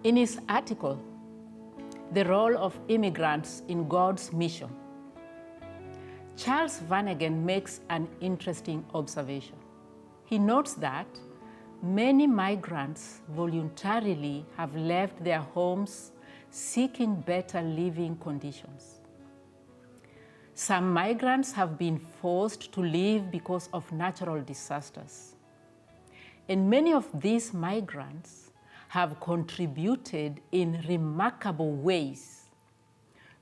In his article, The Role of Immigrants in God's Mission, Charles Vannegan makes an interesting observation. He notes that many migrants voluntarily have left their homes seeking better living conditions. Some migrants have been forced to leave because of natural disasters. And many of these migrants have contributed in remarkable ways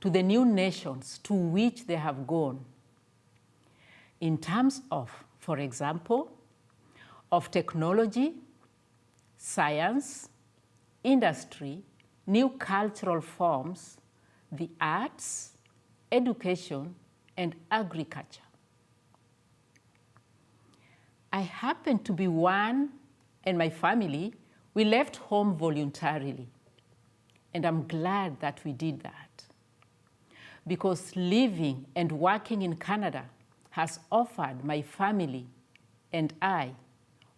to the new nations to which they have gone, in terms of, for example, of technology, science, industry, new cultural forms, the arts, education, and agriculture. I happen to be one, and my family, we left home voluntarily. And I'm glad that we did that, because living and working in Canada has offered my family and I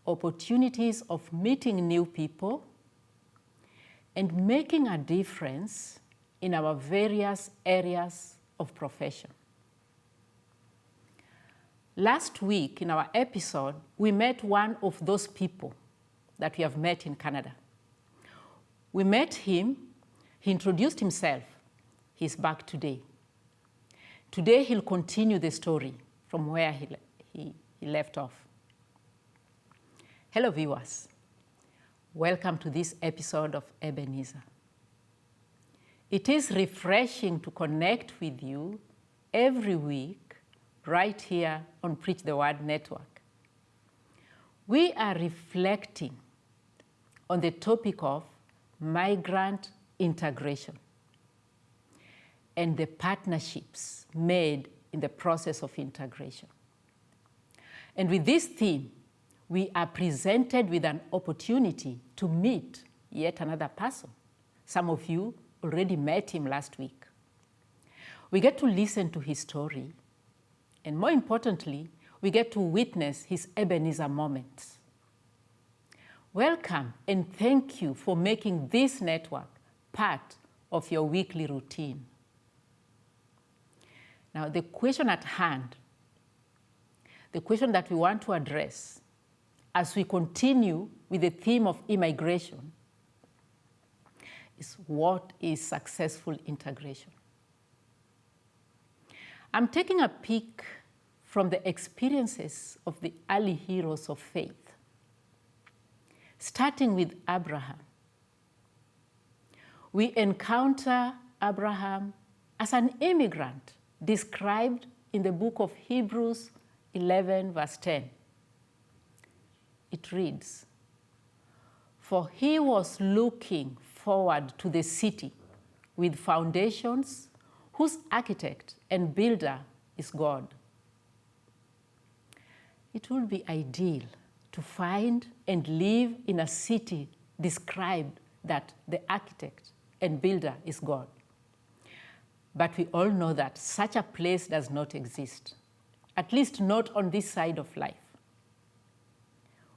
opportunities of meeting new people and making a difference in our various areas of profession. Last week in our episode, we met one of those people that we have met in Canada. We met him, he introduced himself, he's back today. Today he'll continue the story from where he left off. Hello viewers, welcome to this episode of Ebenezer. It is refreshing to connect with you every week right here on Preach the Word Network. We are reflecting on the topic of migrant integration and the partnerships made in the process of integration. And with this theme, we are presented with an opportunity to meet yet another person. Some of you already met him last week. We get to listen to his story, and more importantly, we get to witness his Ebenezer Moments. Welcome and thank you for making this network part of your weekly routine. Now, the question at hand, the question that we want to address as we continue with the theme of immigration is, what is successful integration? I'm taking a peek from the experiences of the early heroes of faith, starting with Abraham. We encounter Abraham as an immigrant described in the book of Hebrews 11, verse 10. It reads, "For he was looking forward to the city with foundations, whose architect and builder is God." It would be ideal to find and live in a city described that the architect and builder is God. But we all know that such a place does not exist, at least not on this side of life.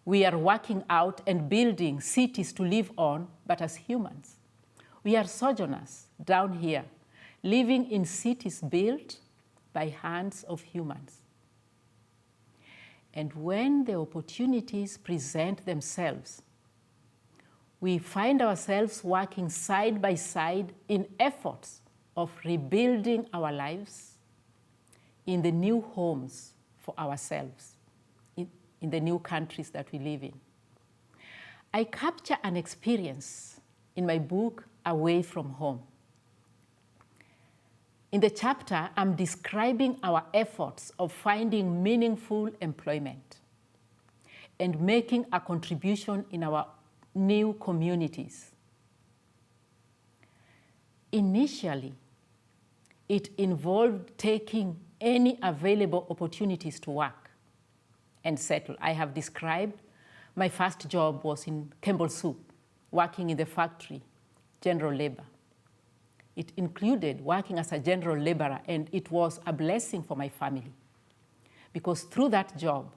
We are working out and building cities to live on, but as humans. We are sojourners down here, living in cities built by hands of humans. And when the opportunities present themselves, we find ourselves working side by side in efforts of rebuilding our lives in the new homes for ourselves, in the new countries that we live in. I capture an experience in my book, Away from Home. In the chapter, I'm describing our efforts of finding meaningful employment and making a contribution in our new communities. Initially, it involved taking any available opportunities to work and settle. I have described my first job was in Campbell Soup, working in the factory, general labor. It included working as a general laborer, and it was a blessing for my family, because through that job,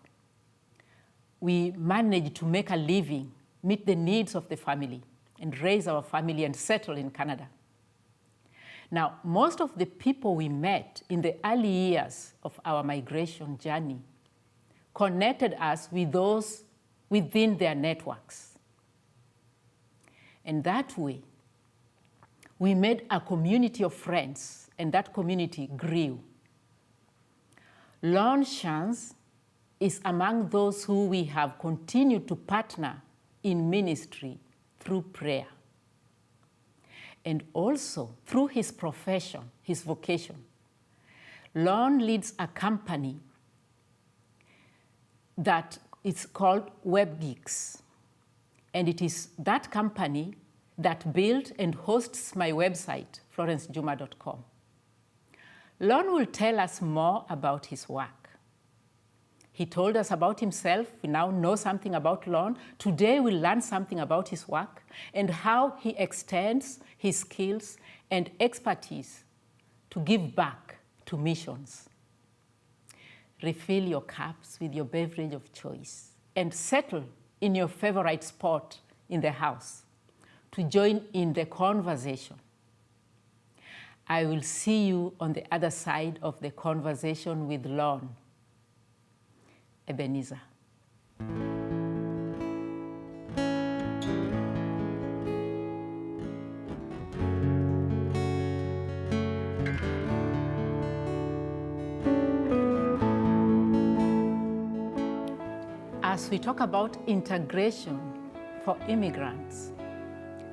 we managed to make a living, meet the needs of the family, and raise our family and settle in Canada. Now, most of the people we met in the early years of our migration journey connected us with those within their networks. And that way, we made a community of friends, and that community grew. Lorne Shantz is among those who we have continued to partner in ministry through prayer. And also through his profession, his vocation. Lorne leads a company that is called WebGeeks. And it is that company that built and hosts my website, florencejuma.com. Lorne will tell us more about his work. He told us about himself. We now know something about Lorne. Today we'll learn something about his work and how he extends his skills and expertise to give back to missions. Refill your cups with your beverage of choice and settle in your favorite spot in the house to join in the conversation. I will see you on the other side of the conversation with Lorne. Ebenezer. As we talk about integration for immigrants,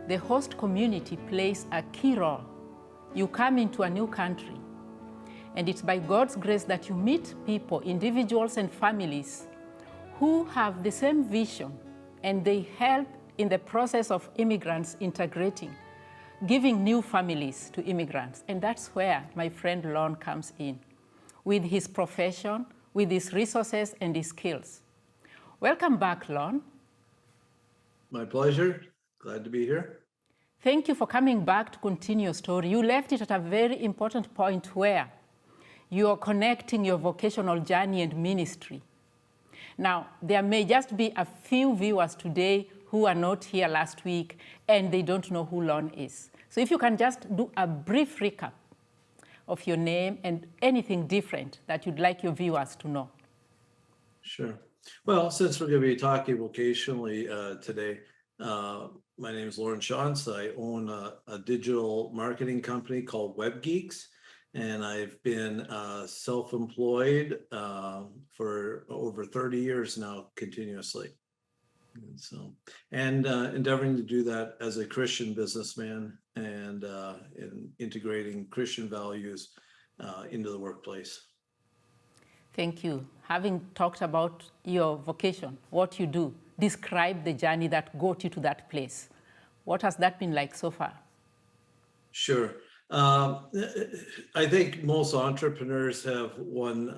the host community plays a key role. You come into a new country, and it's by God's grace that you meet people, individuals and families who have the same vision, and they help in the process of immigrants integrating, giving new families to immigrants. And that's where my friend Lorne comes in, with his profession, with his resources and his skills. Welcome back, Lorne. My pleasure. Glad to be here. Thank you for coming back to continue your story. You left it at a very important point where you are connecting your vocational journey and ministry. Now, there may just be a few viewers today who are not here last week and they don't know who Lorne is. So if you can just do a brief recap of your name and anything different that you'd like your viewers to know. Sure. Well, since we're going to be talking vocationally today, my name is Lorne Shantz. I own a digital marketing company called WebGeeks. And I've been self-employed for over 30 years now, continuously. And endeavoring to do that as a Christian businessman and in integrating Christian values into the workplace. Thank you. Having talked about your vocation, what you do, describe the journey that got you to that place. What has that been like so far? Sure. I think most entrepreneurs have one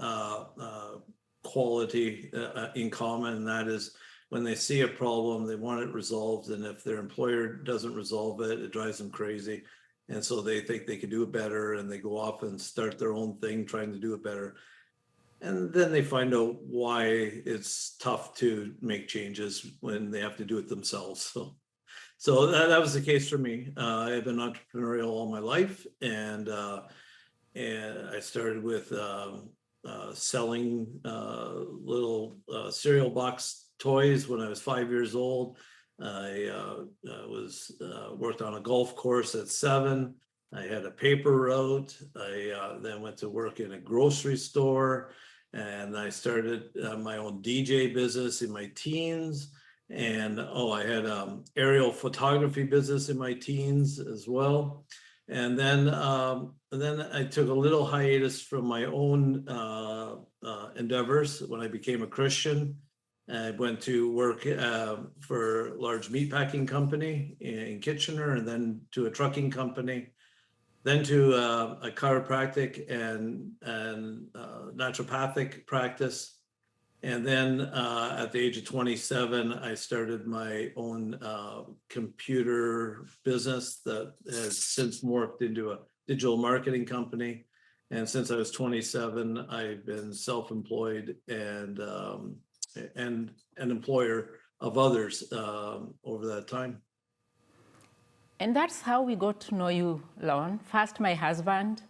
quality in common, and that is when they see a problem, they want it resolved. And if their employer doesn't resolve it, it drives them crazy. And so they think they can do it better, and they go off and start their own thing trying to do it better. And then they find out why it's tough to make changes when they have to do it themselves. So that was the case for me. I've been entrepreneurial all my life, and I started with selling little cereal box toys when I was 5 years old. I was worked on a golf course at 7. I had a paper route. I then went to work in a grocery store, and I started my own DJ business in my teens. And I had aerial photography business in my teens as well. And then I took a little hiatus from my own endeavors when I became a Christian. I went to work for a large meatpacking company in Kitchener, and then to a trucking company, then to a chiropractic and naturopathic practice. And then at the age of 27, I started my own computer business that has since morphed into a digital marketing company. And since I was 27, I've been self-employed and an employer of others over that time. And that's how we got to know you, Lorne. First, my husband,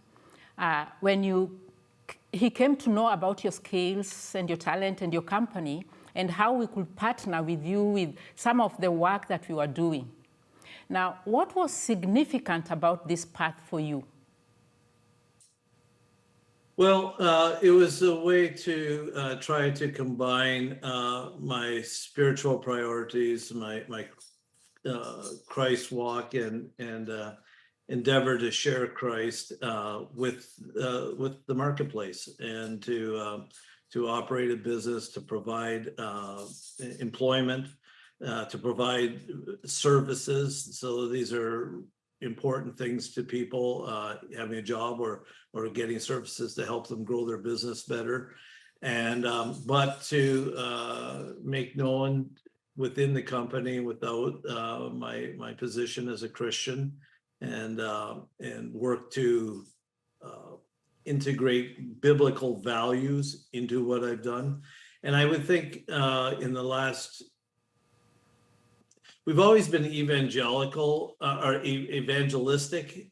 he came to know about your skills and your talent and your company and how we could partner with you with some of the work that we were doing. Now, what was significant about this path for you? Well, it was a way to try to combine my spiritual priorities, my Christ walk, and endeavor to share Christ with the marketplace, and to operate a business, to provide employment, to provide services. So these are important things to people, having a job or getting services to help them grow their business better. And but to make known within the company, without my position as a Christian, and work to integrate biblical values into what I've done. And I would think in the last, we've always been evangelical or evangelistic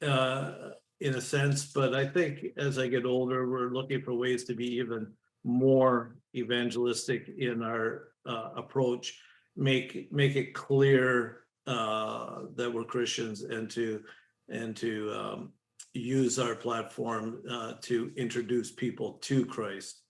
in a sense, but I think as I get older, we're looking for ways to be even more evangelistic in our approach, make it clear that we're Christians, and to use our platform to introduce people to Christ.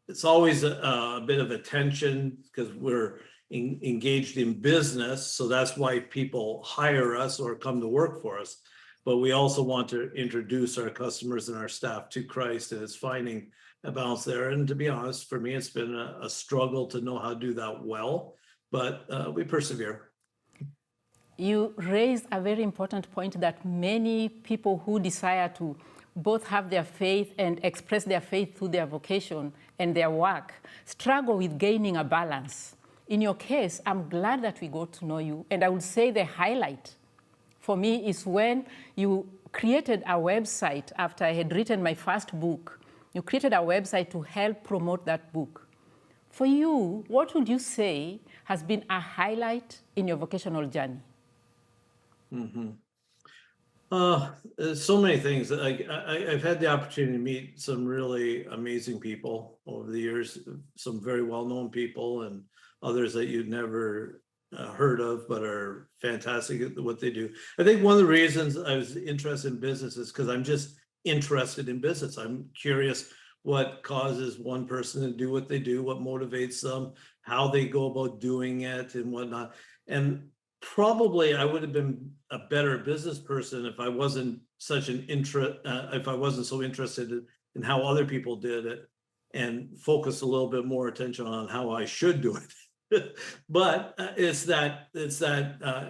It's always a bit of a tension because we're engaged in business, so that's why people hire us or come to work for us. But we also want to introduce our customers and our staff to Christ, and it's finding a balance there. And to be honest, for me, it's been a struggle to know how to do that well, but we persevere. You raised a very important point that many people who desire to both have their faith and express their faith through their vocation and their work struggle with gaining a balance. In your case, I'm glad that we got to know you, and I would say the highlight for me is when you created a website after I had written my first book. You created a website to help promote that book. For you, what would you say has been a highlight in your vocational journey? So many things. I've had the opportunity to meet some really amazing people over the years, some very well-known people, and others that you'd never heard of, but are fantastic at what they do. I think one of the reasons I was interested in business is because I'm just interested in business. I'm curious what causes one person to do what they do, what motivates them, how they go about doing it, and whatnot. And probably I would have been a better business person if I wasn't such an if I wasn't so interested in how other people did it, and focus a little bit more attention on how I should do it. But it's that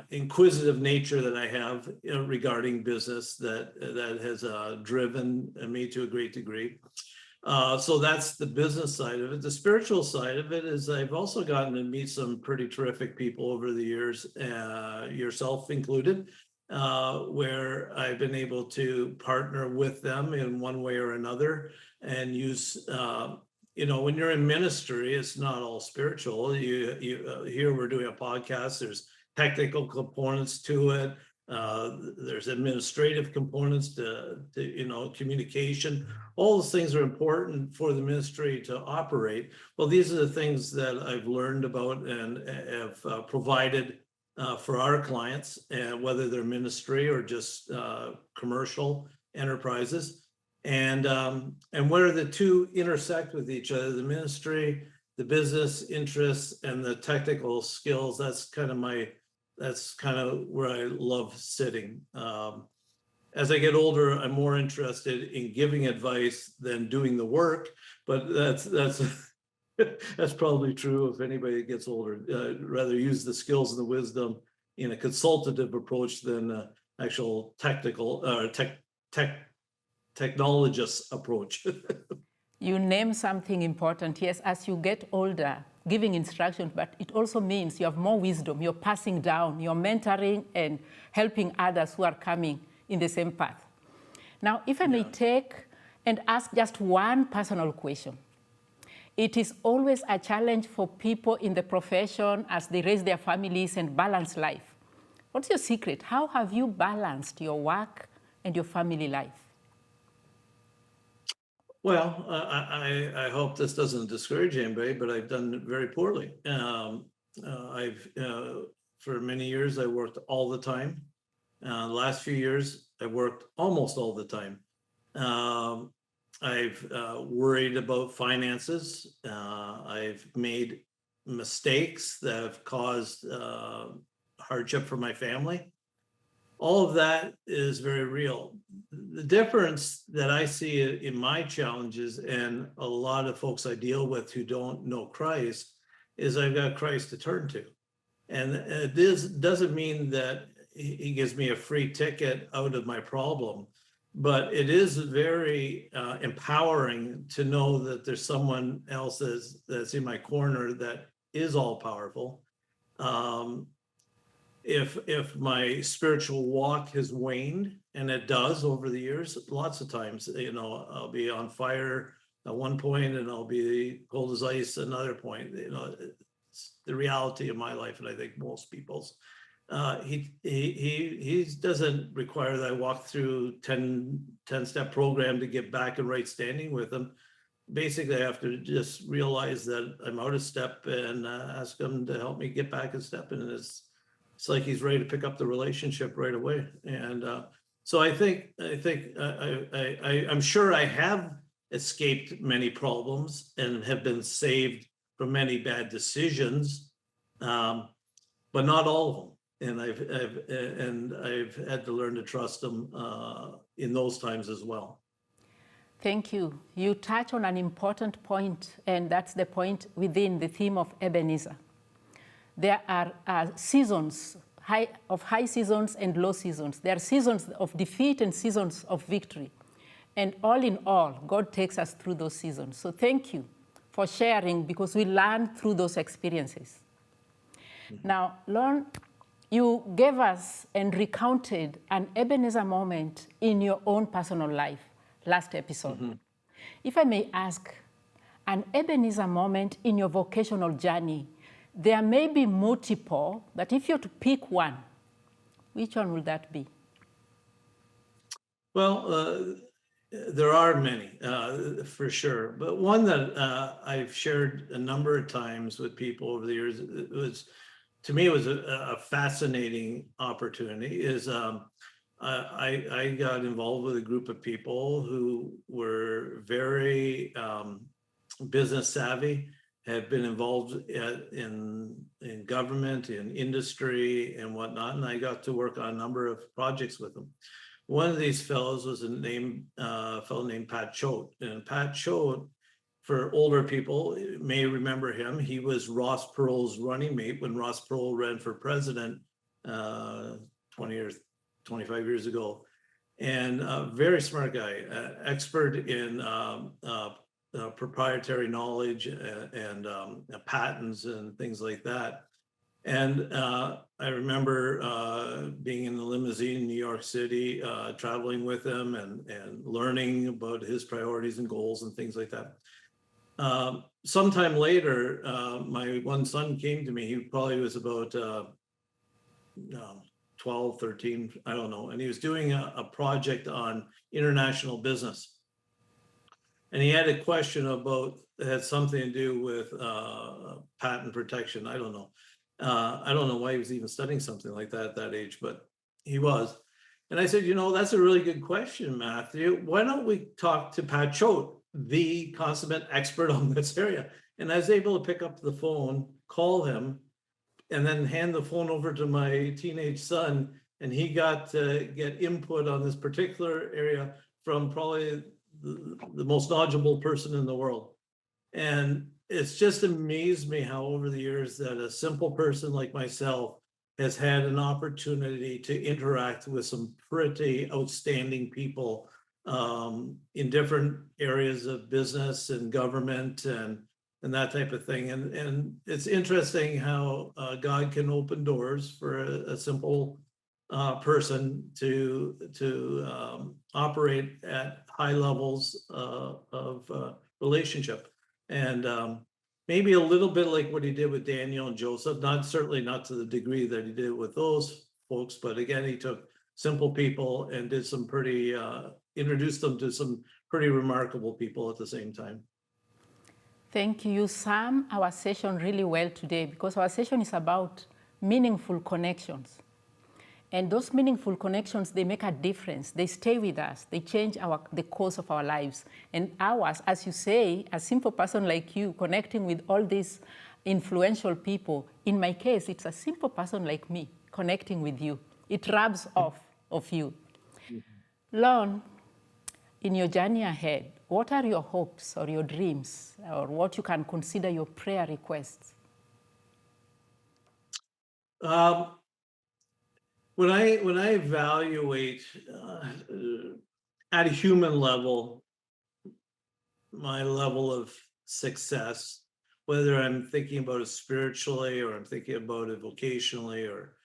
inquisitive nature that I have, regarding business that has driven me to a great degree. So that's the business side of it. The spiritual side of it is I've also gotten to meet some pretty terrific people over the years, yourself included, where I've been able to partner with them in one way or another, and use, when you're in ministry, it's not all spiritual. Here we're doing a podcast. There's technical components to it. There's administrative components to communication. All those things are important for the ministry to operate. Well, these are the things that I've learned about and have provided for our clients, whether they're ministry or just commercial enterprises. And where the two intersect with each other, the ministry, the business interests, and the technical skills, that's kind of where I love sitting. As I get older, I'm more interested in giving advice than doing the work, but that's that's probably true if anybody gets older. Rather use the skills and the wisdom in a consultative approach than actual technical or technologist approach. You name something important. Yes, as you get older, giving instructions, but it also means you have more wisdom. You're passing down, you're mentoring and helping others who are coming in the same path. Now, if I may take and ask just one personal question. It is always a challenge for people in the profession as they raise their families and balance life What's your secret? How have you balanced your work and your family life? Well, I hope this doesn't discourage anybody, but I've done very poorly. For many years, I worked all the time. Last few years, I worked almost all the time. I've worried about finances. I've made mistakes that have caused hardship for my family. All of that is very real. The difference that I see in my challenges and a lot of folks I deal with who don't know Christ is I've got Christ to turn to. And this doesn't mean that he gives me a free ticket out of my problem, but it is very empowering to know that there's someone else that's in my corner that is all powerful. If my spiritual walk has waned, and it does over the years, lots of times, I'll be on fire at one point and I'll be cold as ice another point. It's the reality of my life, and I think most people's. He doesn't require that I walk through 10-step program to get back in right standing with him. Basically, I have to just realize that I'm out of step and ask him to help me get back in step. And it's like he's ready to pick up the relationship right away. And so I'm sure I have escaped many problems and have been saved from many bad decisions, but not all of them. And I've had to learn to trust them in those times as well. Thank you. You touch on an important point, and that's the point within the theme of Ebenezer. There are seasons, high seasons and low seasons. There are seasons of defeat and seasons of victory. And all in all, God takes us through those seasons. So thank you for sharing, because we learn through those experiences. Mm-hmm. Now, Lorne, you gave us and recounted an Ebenezer moment in your own personal life last episode. Mm-hmm. If I may ask, an Ebenezer moment in your vocational journey, there may be multiple, but if you're to pick one, which one will that be? Well, there are many, for sure. But one that I've shared a number of times with people over the years, to me, it was a fascinating opportunity, is I got involved with a group of people who were very business savvy, had been involved in government, in industry and whatnot. And I got to work on a number of projects with them. One of these fellows was a fellow named Pat Choate. And Pat Choate, for older people, may remember him. He was Ross Perot's running mate when Ross Perot ran for president 25 years ago. And a very smart guy, expert in proprietary knowledge and patents and things like that. And I remember being in the limousine in New York City, traveling with him and learning about his priorities and goals and things like that. Sometime later, my one son came to me. He probably was about 12, 13, I don't know. And he was doing a project on international business. And he had a question about, it had something to do with patent protection. I don't know. I don't know why he was even studying something like that at that age, but he was. And I said, that's a really good question, Matthew. Why don't we talk to Pat Choate, the consummate expert on this area? And I was able to pick up the phone, call him, and then hand the phone over to my teenage son. And he got to get input on this particular area from probably the most knowledgeable person in the world. And it's just amazed me how over the years that a simple person like myself has had an opportunity to interact with some pretty outstanding people in different areas of business and government and that type of thing. And it's interesting how God can open doors for a simple person to operate at high levels of relationship. And maybe a little bit like what he did with Daniel and Joseph, certainly not to the degree that he did with those folks, but again, he took simple people and did some pretty, introduced them to some pretty remarkable people at the same time. Thank you. You sum our session really well today, because our session is about meaningful connections. And those meaningful connections, they make a difference. They stay with us. They change the course of our lives. And ours, as you say, a simple person like you, connecting with all these influential people. In my case, it's a simple person like me connecting with you. It rubs off of you. Lorne, in your journey ahead, what are your hopes or your dreams, or what you can consider your prayer requests? When I evaluate at a human level, my level of success, whether I'm thinking about it spiritually or I'm thinking about it vocationally or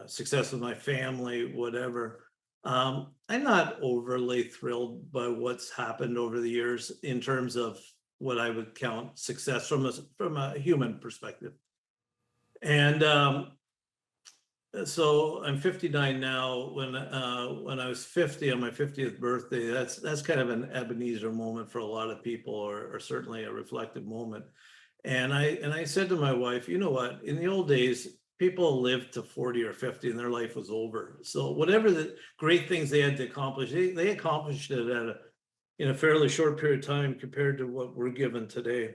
success with my family, whatever, I'm not overly thrilled by what's happened over the years in terms of what I would count success from a human perspective. And so I'm 59 now. When I was 50 on my 50th birthday, that's kind of an Ebenezer moment for a lot of people, or certainly a reflective moment. And I said to my wife, you know what? In the old days, people lived to 40 or 50 and their life was over. So whatever the great things they had to accomplish, they accomplished it in a fairly short period of time compared to what we're given today.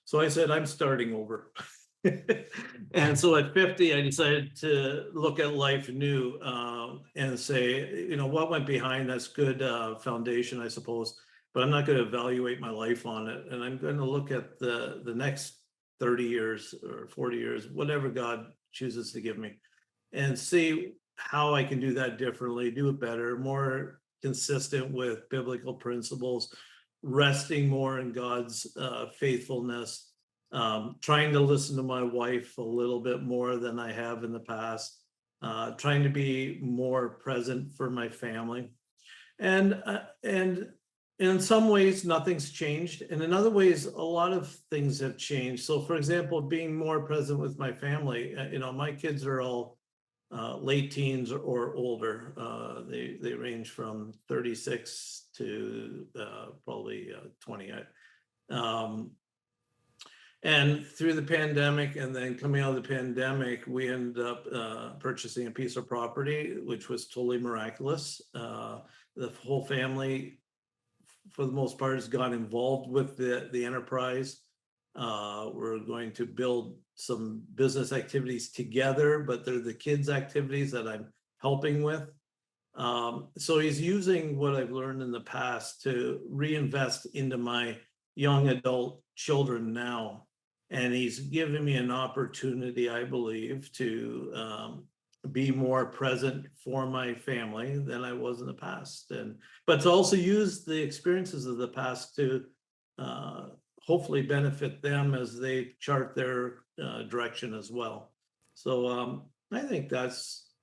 So I said, I'm starting over. And so at 50, I decided to look at life new and say, you know, what went behind that's good foundation, I suppose, but I'm not going to evaluate my life on it. And I'm going to look at the next 30 years or 40 years, whatever God chooses to give me, and see how I can do that differently, do it better, more consistent with biblical principles, resting more in God's faithfulness. Trying to listen to my wife a little bit more than I have in the past, trying to be more present for my family. And in some ways, nothing's changed. And in other ways, a lot of things have changed. So for example, being more present with my family, you know, my kids are all late teens or older. They range from 36 to probably 20. And through the pandemic, and then coming out of the pandemic, we ended up purchasing a piece of property, which was totally miraculous. The whole family, for the most part, has got involved with the enterprise. We're going to build some business activities together, but they're the kids' activities that I'm helping with. So he's using what I've learned in the past to reinvest into my young adult children now. And he's given me an opportunity, I believe, to be more present for my family than I was in the past. But to also use the experiences of the past to hopefully benefit them as they chart their direction as well. So I think that's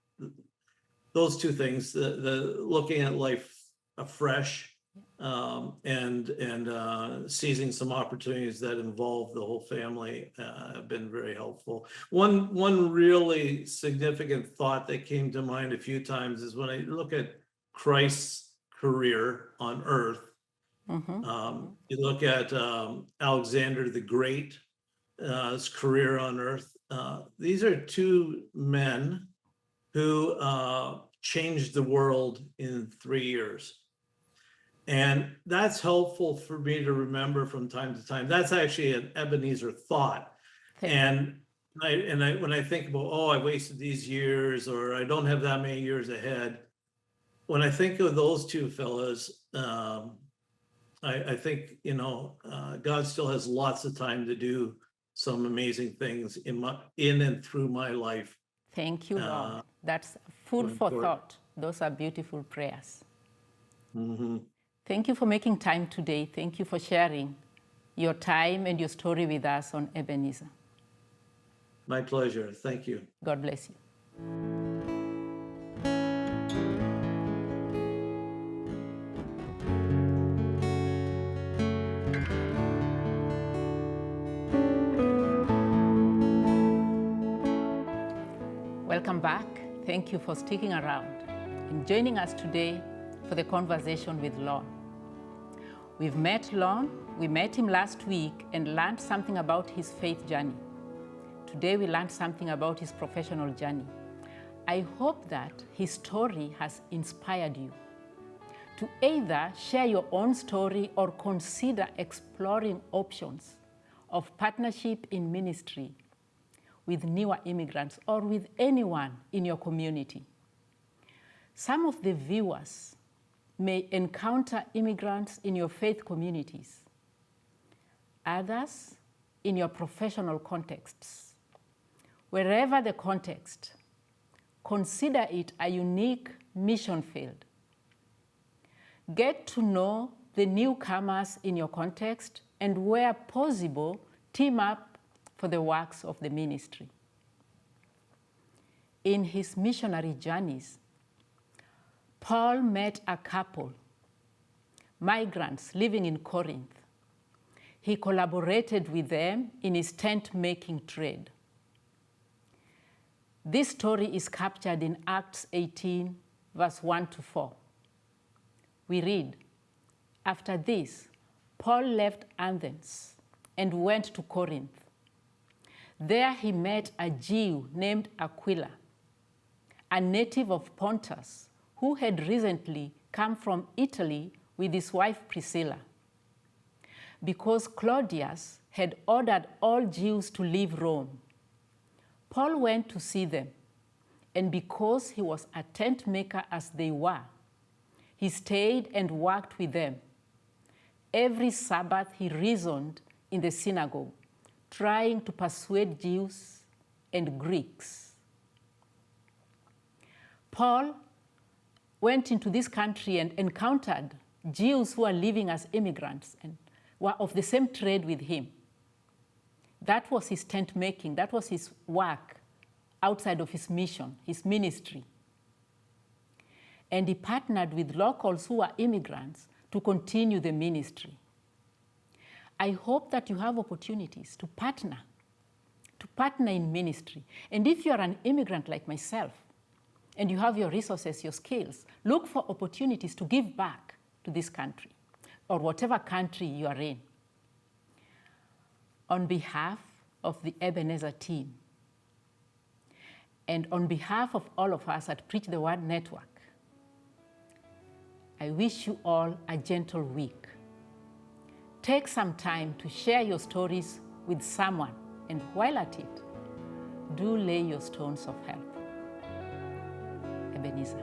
those two things, the looking at life afresh, and seizing some opportunities that involve the whole family have been very helpful. One really significant thought that came to mind a few times is when I look at Christ's career on earth. You look at Alexander the Great, his career on earth. These are two men who changed the world in 3 years. And that's helpful for me to remember from time to time. That's actually an Ebenezer thought. And when I think about, oh, I wasted these years, or I don't have that many years ahead, when I think of those two fellas, I think, you know, God still has lots of time to do some amazing things in and through my life. Thank you, Lord. That's food for thought. Those are beautiful prayers. Thank you for making time today. Thank you for sharing your time and your story with us on Ebenezer. My pleasure. Thank you. God bless you. Welcome back. Thank you for sticking around and joining us today for the conversation with Lorne. We've met Lorne. We met him last week and learned something about his faith journey. Today we learned something about his professional journey. I hope that his story has inspired you to either share your own story or consider exploring options of partnership in ministry with newer immigrants or with anyone in your community. Some of the viewers may encounter immigrants in your faith communities, others in your professional contexts. Wherever the context, consider it a unique mission field. Get to know the newcomers in your context and where possible, team up for the works of the ministry. In his missionary journeys, Paul met a couple, migrants living in Corinth. He collaborated with them in his tent-making trade. This story is captured in Acts 18, verse 1-4. We read, "After this, Paul left Athens and went to Corinth. There he met a Jew named Aquila, a native of Pontus, who had recently come from Italy with his wife Priscilla. Because Claudius had ordered all Jews to leave Rome, Paul went to see them, and because he was a tent maker as they were, he stayed and worked with them. Every Sabbath he reasoned in the synagogue, trying to persuade Jews and Greeks." Paul went into this country and encountered Jews who were living as immigrants and were of the same trade with him. That was his tent making. That was his work outside of his mission, his ministry. And he partnered with locals who were immigrants to continue the ministry. I hope that you have opportunities to partner in ministry. And if you're an immigrant like myself, and you have your resources, your skills, look for opportunities to give back to this country or whatever country you are in. On behalf of the Ebenezer team and on behalf of all of us at Preach the Word Network, I wish you all a gentle week. Take some time to share your stories with someone, and while at it, do lay your stones of help. Ebenezer.